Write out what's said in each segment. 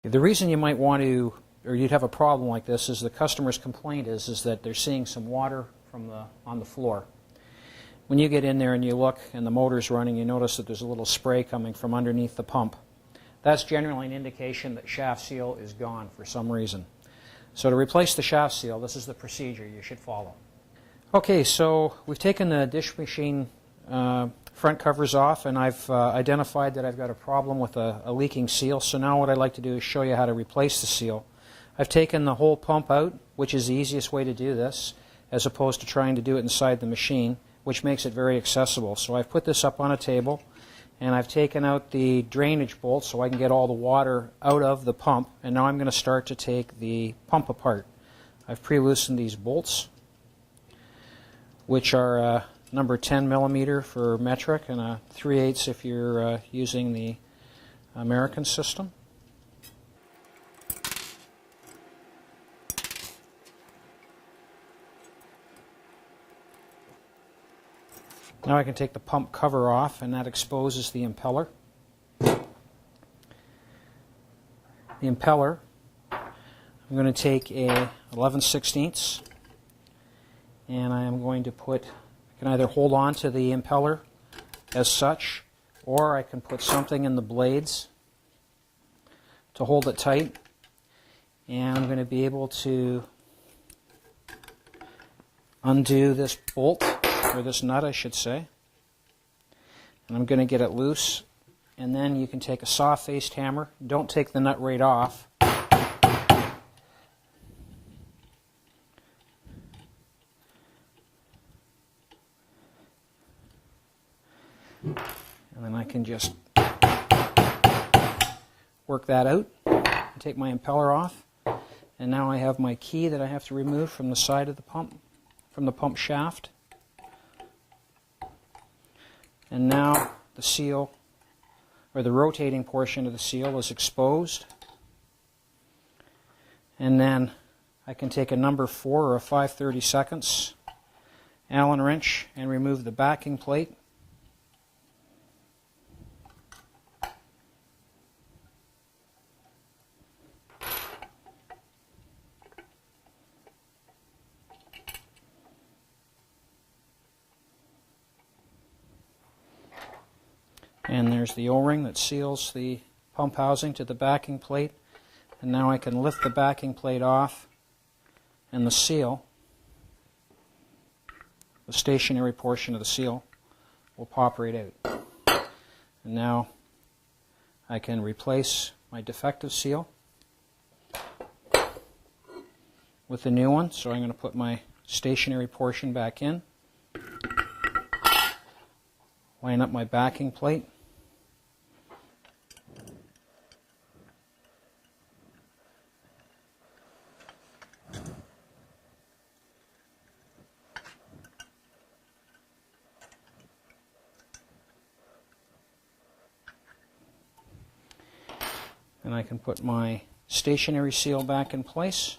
The reason you might want to, or you'd have a problem like this, is the customer's complaint is that they're seeing some water on the floor. When you get in there and you look and the motor's running, you notice that there's a little spray coming from underneath the pump. That's generally an indication that shaft seal is gone for some reason. So to replace the shaft seal, this is the procedure you should follow. Okay, so we've taken the dish machine front covers off, and I've identified that I've got a problem with a leaking seal. So now what I'd like to do is show you how to replace the seal. I've taken the whole pump out, which is the easiest way to do this, as opposed to trying to do it inside the machine, which makes it very accessible. So I've put this up on a table, and I've taken out the drainage bolt so I can get all the water out of the pump, and now I'm going to start to take the pump apart. I've pre-loosened these bolts, which are number 10 millimeter for metric and a 3/8 if you're using the American system. Now I can take the pump cover off, and that exposes the impeller. The impeller, I'm going to take a 11/16, and I am going to put, I can either hold on to the impeller as such, or I can put something in the blades to hold it tight, and I'm going to be able to undo this bolt, or this nut I should say, and I'm going to get it loose, and then you can take a soft-faced hammer. Don't take the nut right off. And then I can just work that out, take my impeller off, and now I have my key that I have to remove from the side of the pump, from the pump shaft. And now the seal, or the rotating portion of the seal, is exposed. And then I can take a number 4 or a 5/32 Allen wrench and remove the backing plate. And there's the O-ring that seals the pump housing to the backing plate. And now I can lift the backing plate off, and the seal, the stationary portion of the seal, will pop right out. And now I can replace my defective seal with the new one. So I'm going to put my stationary portion back in, line up my backing plate, and I can put my stationary seal back in place.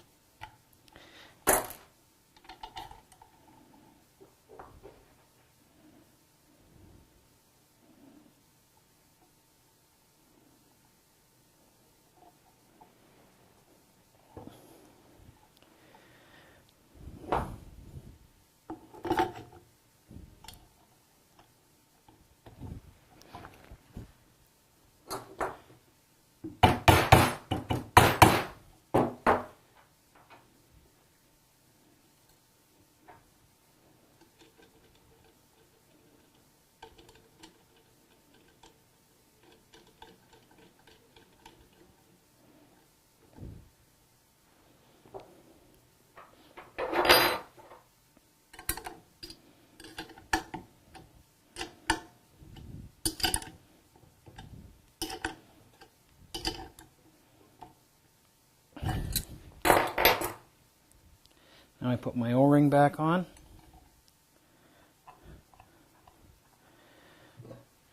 Now I put my O-ring back on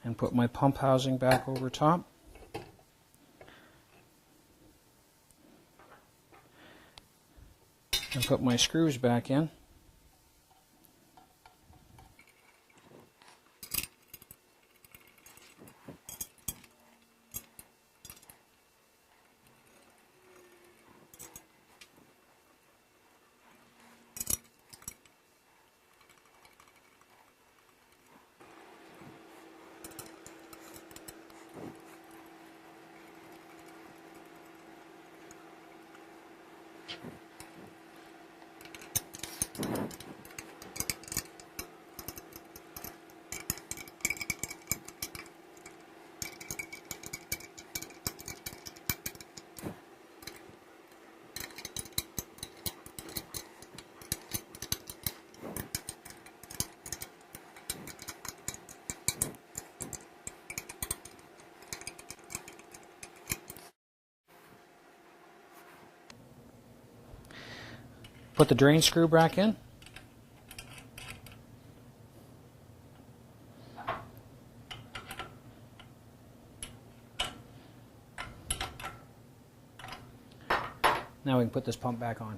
and put my pump housing back over top. And put my screws back in. Put the drain screw back in. Now we can put this pump back on.